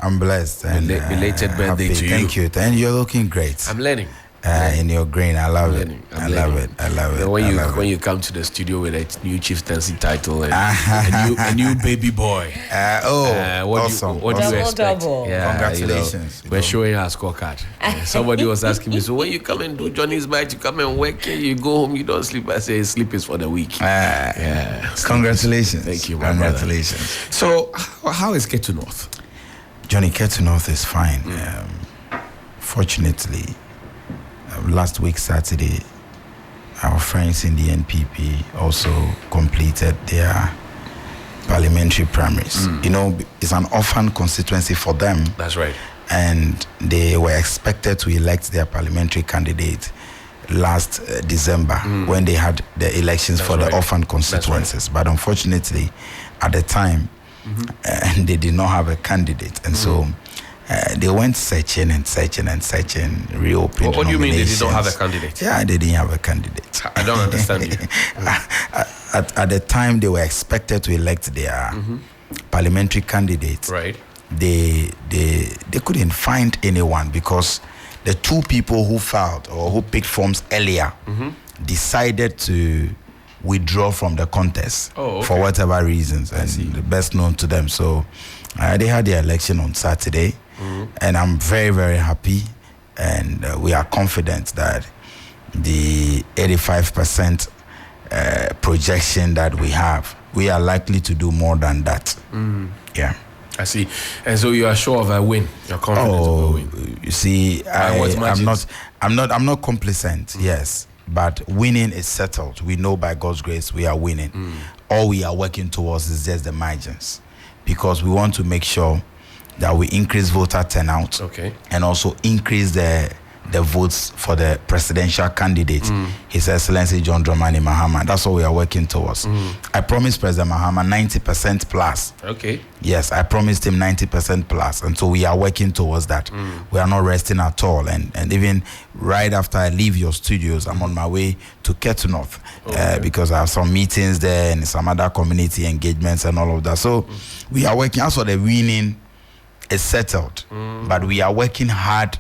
I'm blessed. And belated birthday to you. Thank you. And you're looking great. I'm learning. In your green, I love it. I love it. When you come to the studio with a new chieftaincy title and a new baby boy. Awesome. What do you expect? Double. Yeah, congratulations. We're showing our scorecard. Somebody was asking me, so when you come and do Johnny's Bite, you come and work, you go home, you don't sleep. I say sleep is for the week. Congratulations. Thank you, my congratulations. Brother. So how is Ketu North? Johnny, Ketu North is fine. Fortunately, last week Saturday, our friends in the NPP also completed their parliamentary primaries. You know, it's an orphan constituency for them. That's right. And they were expected to elect their parliamentary candidate last December when they had the elections for the orphan constituencies. But unfortunately, at the time, they did not have a candidate. And so they went searching, reopened. What do you mean they did not have a candidate? Yeah, they didn't have a candidate. I don't understand you. At the time they were expected to elect their parliamentary candidate, right? They couldn't find anyone because the two people who filed or who picked forms earlier decided to withdraw from the contest for whatever reasons, and the best known to them. So they had their election on Saturday, and I'm very, very happy, and we are confident that the 85% projection that we have, we are likely to do more than that. Yeah. I see. And so you are sure of a win? You're confident of a win? You see, I'm not complacent, yes. But winning is settled. We know by God's grace we are winning. All we are working towards is just the margins, because we want to make sure that we increase voter turnout and also increase the votes for the presidential candidate, His Excellency John Dramani Mahama. That's what we are working towards. I promised President Mahama 90% plus. Yes, I promised him 90% plus, and so we are working towards that. We are not resting at all, and even right after I leave your studios, I'm on my way to Ketu North because I have some meetings there and some other community engagements and all of that. So we are working. Also, the winning is settled, but we are working hard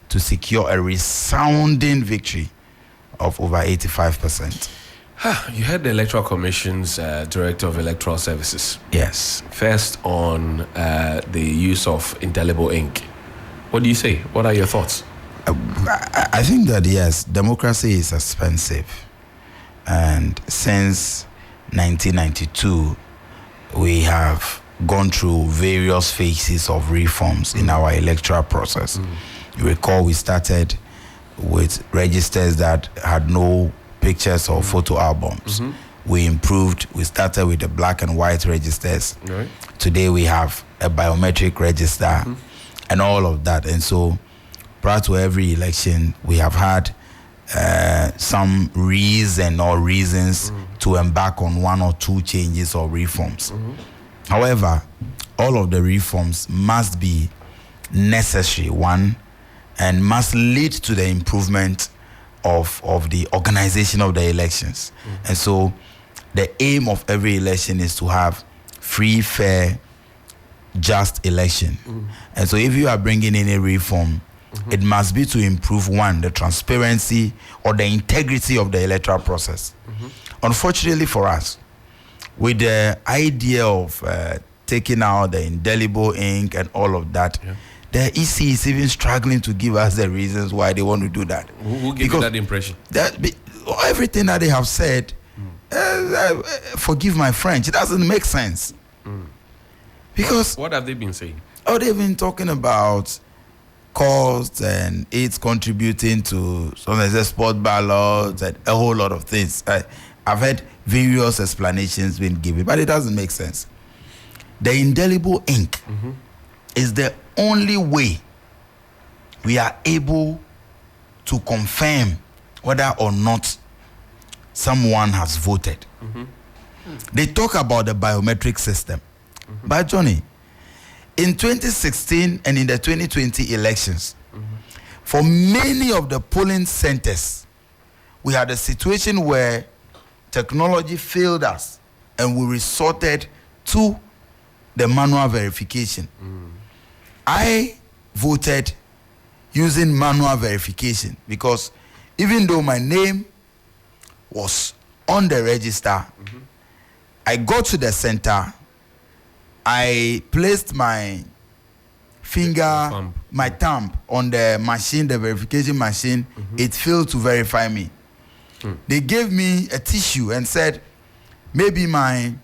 to secure a resounding victory of over 85%. You heard the Electoral Commission's Director of Electoral Services. Yes. First on the use of indelible ink. What do you say? What are your thoughts? I think that, yes, democracy is expensive. And since 1992, we have gone through various phases of reforms in our electoral process. You recall we started with registers that had no pictures or photo albums. We improved. We started with the black and white registers. Today we have a biometric register and all of that. And so prior to every election, we have had some reason or reasons to embark on one or two changes or reforms. However, all of the reforms must be necessary, one, and must lead to the improvement of the organization of the elections. And so the aim of every election is to have free, fair, just election. And so if you are bringing any reform, it must be to improve, one, the transparency or the integrity of the electoral process. Unfortunately for us, with the idea of taking out the indelible ink and all of that, the EC is even struggling to give us the reasons why they want to do that. Who gave you that impression? Everything that they have said, forgive my French, it doesn't make sense. Because what have they been saying? They've been talking about costs and it's contributing to some of the sport ballots and a whole lot of things. I've heard various explanations being given, but it doesn't make sense. The indelible ink is the only way we are able to confirm whether or not someone has voted. They talk about the biometric system. But Johnny, in 2016 and in the 2020 elections, for many of the polling centers, we had a situation where technology failed us and we resorted to the manual verification. I voted using manual verification because even though my name was on the register, I got to the center, I placed my finger, my thumb on the machine, the verification machine. It failed to verify me. They gave me a tissue and said maybe my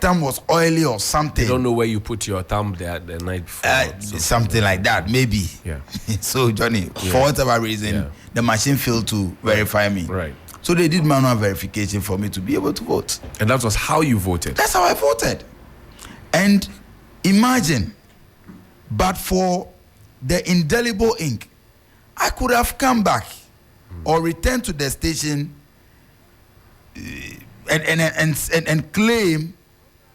thumb was oily or something. They don't know where you put your thumb the night before. Something like that, maybe. Yeah. So Johnny, for whatever reason, the machine failed to verify me. Right. So they did manual verification for me to be able to vote. And that was how you voted? That's how I voted. And imagine, but for the indelible ink, I could have come back or returned to the station and claim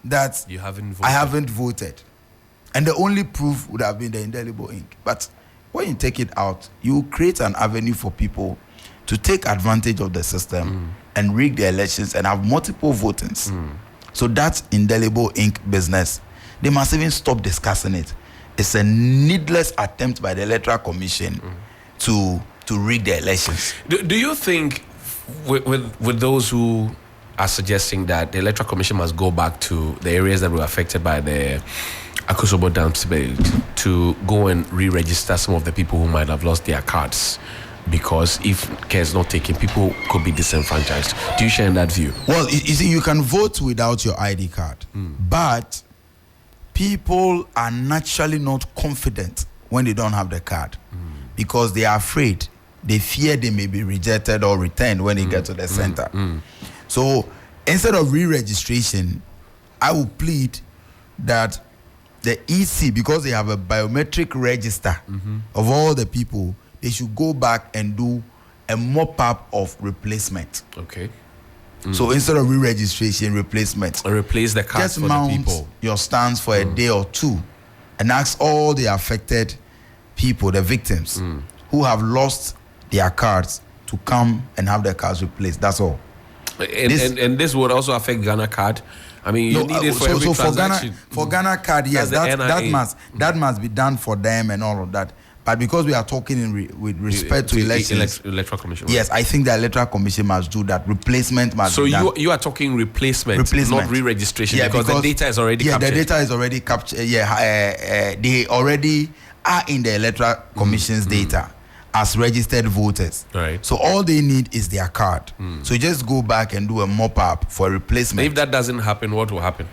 that you haven't voted. I haven't voted. And the only proof would have been the indelible ink. But when you take it out, you create an avenue for people to take advantage of the system and rig the elections and have multiple votings. So that's indelible ink business. They must even stop discussing it. It's a needless attempt by the Electoral Commission to rig the elections. Do you think with those who are suggesting that the Electoral Commission must go back to the areas that were affected by the Akusobo Dam spill to go and re-register some of the people who might have lost their cards? Because if care is not taken, people could be disenfranchised. Do you share in that view? Well, you see, you can vote without your ID card, but people are naturally not confident when they don't have the card because they are afraid. They fear they may be rejected or returned when they get to the center. So instead of re-registration, I will plead that the EC, because they have a biometric register of all the people, they should go back and do a mop-up of replacement. Okay. So instead of re-registration, replacement. Or replace the cards just for mount the people. your stands for a day or two and ask all the affected people, the victims, who have lost their cards to come and have their cards replaced. That's all. And this would also affect Ghana card. I mean, you need it for every transaction. For Ghana card, yes, that must be done for them and all of that. But because we are talking with respect to elections, Electoral Commission. Yes, I think the Electoral Commission must do that. Replacement must be done. So you are talking replacement, not re-registration, because the data is already captured. Yeah, the data is already captured. They already are in the Electoral Commission's data as registered voters. Right. So all they need is their card. So just go back and do a mop-up for replacement. If that doesn't happen, what will happen?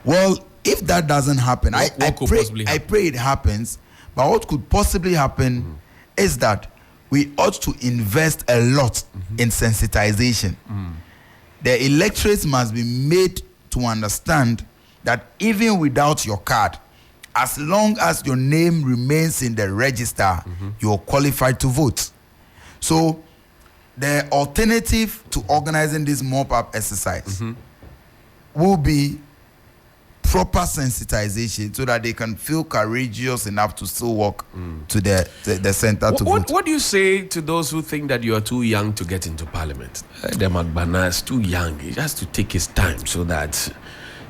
Well, if that doesn't happen, I pray it happens. But what could possibly happen is that we ought to invest a lot in sensitization. The electorates must be made to understand that even without your card, as long as your name remains in the register, you're qualified to vote. So the alternative to organizing this mop-up exercise will be proper sensitization so that they can feel courageous enough to still walk to the center to vote. What do you say to those who think that you are too young to get into Parliament? Edem Agbana is too young. He has to take his time so that,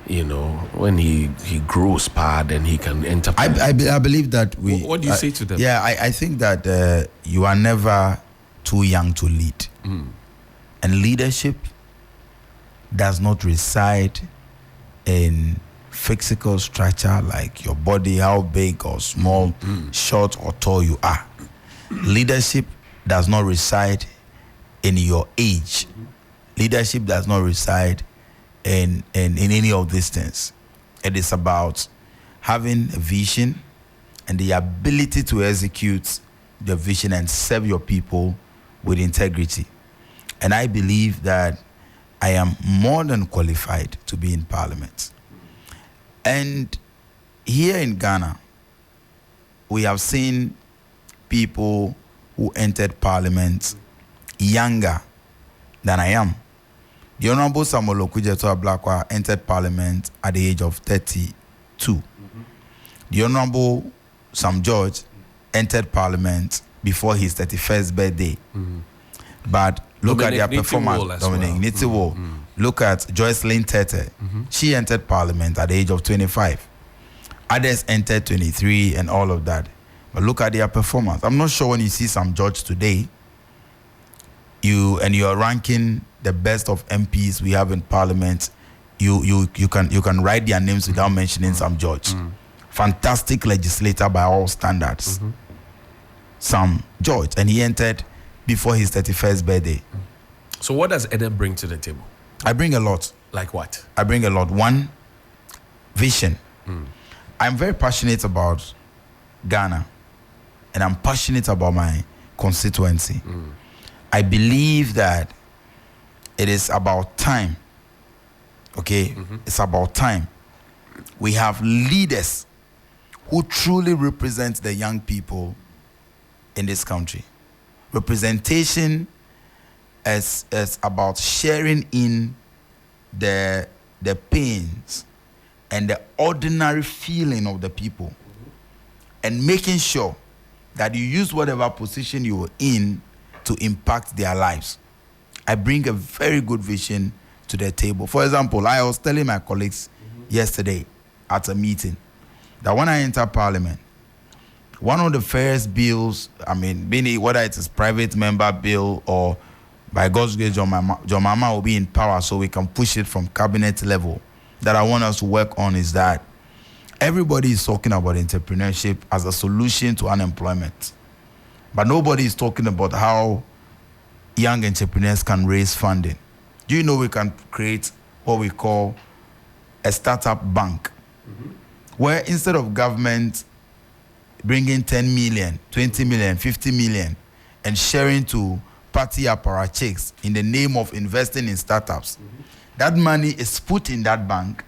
you know, when he grows then he can enter Parliament. I believe that we... What do you say to them? Yeah, I think that you are never too young to lead. And leadership does not reside in physical structure like your body, how big or small, short or tall you are. Leadership does not reside in your age. Leadership does not reside in any of these things. It is about having a vision and the ability to execute the vision and serve your people with integrity. And I believe that I am more than qualified to be in Parliament. And here in Ghana, we have seen people who entered Parliament younger than I am. The Honorable Samuel Okudzeto Ablakwa entered Parliament at the age of 32. The Honorable Sam George entered Parliament before his 31st birthday. But look at their performance. Dominic Nitiwo. Look at Joycelyn Tete. She entered Parliament at the age of 25. Others entered 23 and all of that. But look at their performance. I'm not sure when you see some judge today, you're ranking the best of MPs we have in Parliament. You can write their names without mentioning some judge. Fantastic legislator by all standards. Some judge, and he entered before his 31st birthday. So what does Edem bring to the table? I bring a lot. Like what? I bring a lot. One, vision. I'm very passionate about Ghana, and I'm passionate about my constituency. I believe that it is about time. Okay? It's about time. We have leaders who truly represent the young people in this country. Representation is about sharing in the pains and the ordinary feeling of the people, and making sure that you use whatever position you are in to impact their lives. I bring a very good vision to the table. For example, I was telling my colleagues yesterday at a meeting that when I enter Parliament, one of the first bills, whether it is private member bill or by God's grace, John Mama will be in power so we can push it from cabinet level, that I want us to work on is that everybody is talking about entrepreneurship as a solution to unemployment. But nobody is talking about how young entrepreneurs can raise funding. Do you know we can create what we call a startup bank, where instead of government bringing 10 million, 20 million, 50 million and sharing to party apparatchiks in the name of investing in startups, that money is put in that bank.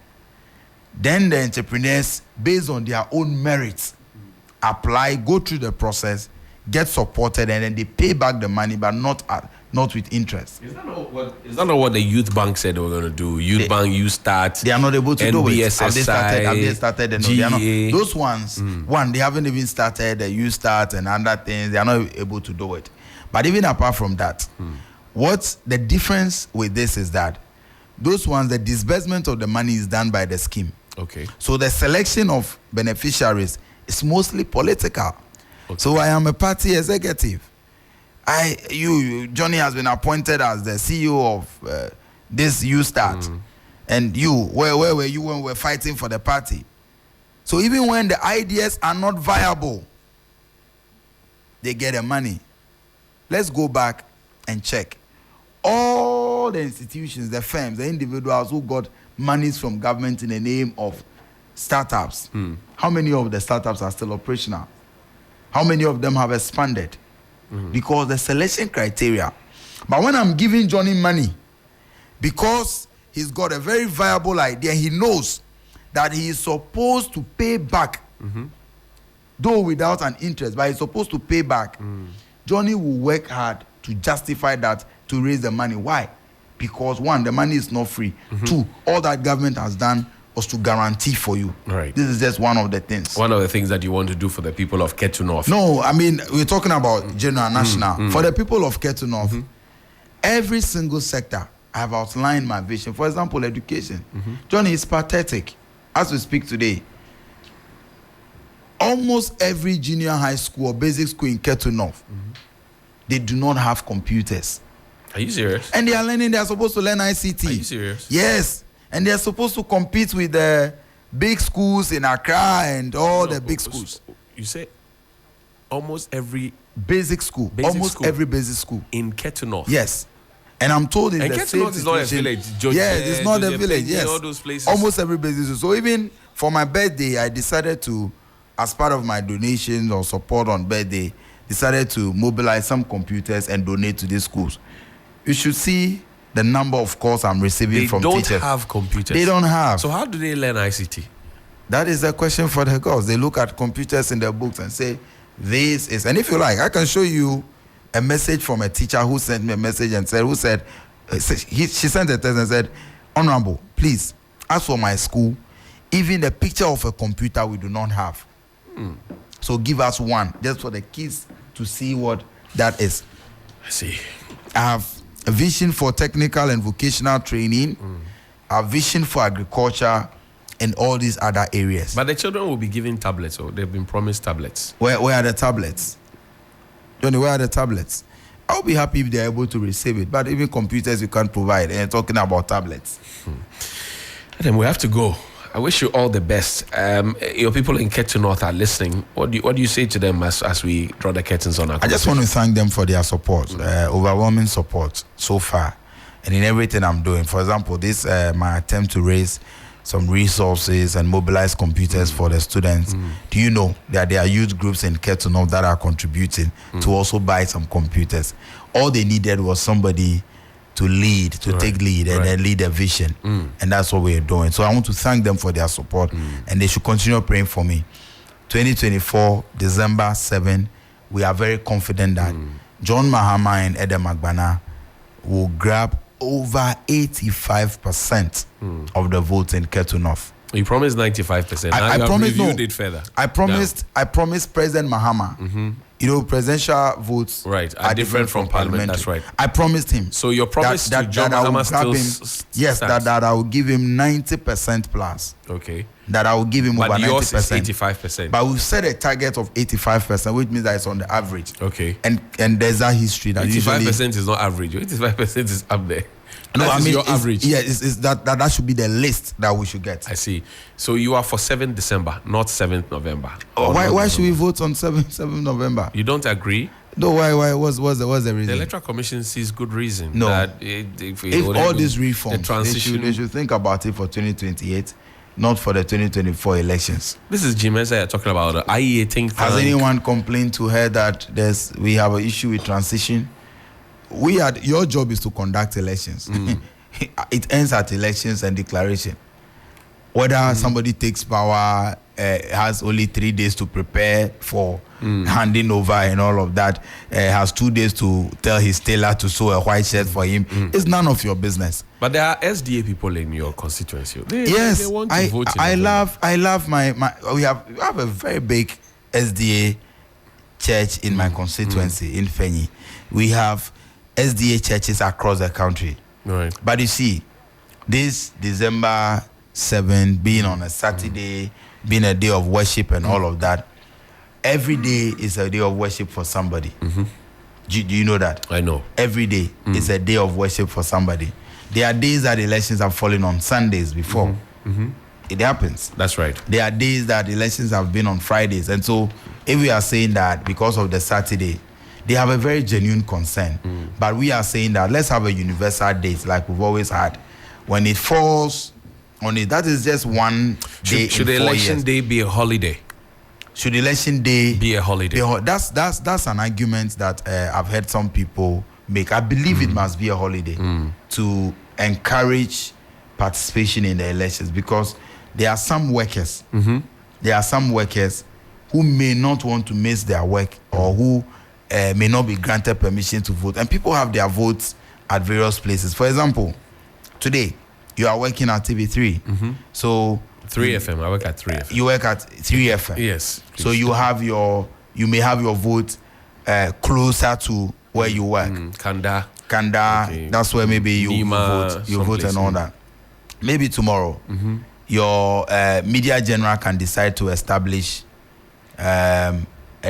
Then the entrepreneurs, based on their own merits, apply, go through the process, get supported, and then they pay back the money, but not with interest. Is that not what the youth bank said they were going to do? Bank, you start. They are not able to do it. Have they started? No, they are not. GA. Those ones, one, they haven't even started the youth start and other things. They are not able to do it. But even apart from that, what's the difference with this is that those ones, the disbursement of the money is done by the scheme. Okay. So the selection of beneficiaries is mostly political. Okay. So I am a party executive. Johnny has been appointed as the CEO of this youth start. And where were you when we were fighting for the party? So even when the ideas are not viable, they get the money. Let's go back and check. All the institutions, the firms, the individuals who got monies from government in the name of startups, how many of the startups are still operational? How many of them have expanded? Because the selection criteria. But when I'm giving Johnny money, because he's got a very viable idea, he knows that he is supposed to pay back, though without an interest, but he's supposed to pay back. Johnny will work hard to justify that, to raise the money. Why? Because one, the money is not free. Two, all that government has done was to guarantee for you. Right. This is just one of the things. One of the things that you want to do for the people of Ketu North. No, we're talking about general national. For the people of Ketu North, every single sector, I have outlined my vision. For example, education. Johnny, is pathetic. As we speak today, almost every junior high school or basic school in Ketu North, they do not have computers. Are you serious? And they are supposed to learn ICT. Are you serious? Yes. And they are supposed to compete with the big schools in Accra and all the big schools. You say almost every basic school. Every basic school. In Ketu North? Yes. And I'm told it's and the Ketu same North is not a village. Yes, it's not a village. Yes. All those places. Almost every basic school. So even for my birthday, I decided to, as part of my donations or support on birthday, decided to mobilize some computers and donate to these schools. You should see the number of calls I'm receiving from teachers. They don't have computers. They don't have. So how do they learn ICT? That is a question for the girls. They look at computers in their books and say, this is... And if you like, I can show you a message from a teacher who sent me a message and said, she sent a text and said, Honorable, please, as for my school, even the picture of a computer we do not have. So give us one, just for the kids to see what that is. I see. I have a vision for technical and vocational training, a vision for agriculture, and all these other areas. But the children will be given tablets, or they've been promised tablets. Where are the tablets? Johnny, where are the tablets? I'll be happy if they're able to receive it. But even computers you can't provide, and you're talking about tablets. Then we have to go. I wish you all the best. Your people in Ketu North are listening. What do you say to them as we draw the curtains on our I just want to thank them for their support, overwhelming support so far, and in everything I'm doing. For example, this my attempt to raise some resources and mobilize computers for the students. Do you know that there are youth groups in Ketu North that are contributing to also buy some computers? All they needed was somebody to lead, to take lead, and then lead a vision. And that's what we're doing. So I want to thank them for their support, and they should continue praying for me. 2024, December 7, we are very confident that John Mahama and Edem Agbana will grab over 85% of the votes in Ketu North. You promised 95%. I promised it further. I promised President Mahama. You know, presidential votes are different from parliament. That's right. I promised him. So your promise to John Mahama still stands? That I will give him 90% plus. Okay. That I will give him over 90%. But yours is 85%. But we've set a target of 85%, which means that it's on the average. Okay. And there's that history that 85% is not average. 85% is up there. No, that is your average. It's that should be the list that we should get. I see. So you are for 7th December, not 7th November. Why should we vote on 7th November? You don't agree? No, why? What's the reason? The Electoral Commission sees good reason. No. That if all these reforms, they should think about it for 2028, not for the 2024 elections. This is Jim Mensah talking about the IEA think tank. Has anyone complained to her that we have an issue with transition? Your job is to conduct elections. It ends at elections and declaration. Whether somebody takes power, has only 3 days to prepare for handing over and all of that, has 2 days to tell his tailor to sew a white shirt for him, it's none of your business. But there are SDA people in your constituency. They want to vote in I love my we have a very big SDA church in my constituency in Fenyi. We have SDA churches across the country. Right. But you see, this December 7 being on a Saturday, being a day of worship and all of that, every day is a day of worship for somebody. Do you know that? I know. Every day is a day of worship for somebody. There are days that elections have fallen on Sundays before. It happens. That's right. There are days that elections have been on Fridays. And so if we are saying that because of the Saturday, they have a very genuine concern. But we are saying that let's have a universal date like we've always had. When it falls on it, that is just one day. Should the election day be a holiday? Should election day be a holiday? That's an argument that I've heard some people make. I believe it must be a holiday to encourage participation in the elections, because there are some workers. There are some workers who may not want to miss their work, or who may not be granted permission to vote, and people have their votes at various places. For example, today you are working at TV3, so 3FM. I work at 3FM. You work at 3FM. Yes. So you may have your vote closer to where you work. Kanda. Okay. That's where maybe you vote and all that. Maybe tomorrow, your media general can decide to establish a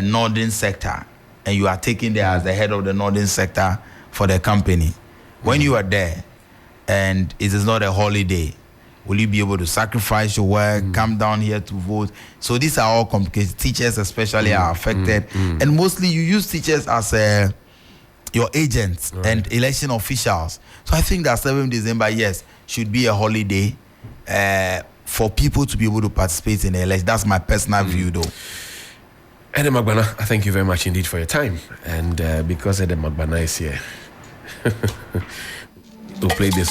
northern sector, and you are taking there as the head of the northern sector for the company. When you are there and it is not a holiday, will you be able to sacrifice your work, come down here to vote? So these are all complicated. Teachers especially are affected. And mostly you use teachers as your agents and election officials. So I think that 7th December, yes, should be a holiday for people to be able to participate in the election. That's my personal view, though. Edem Agbana, I thank you very much indeed for your time. And because Edem Agbana is here, we'll play this one.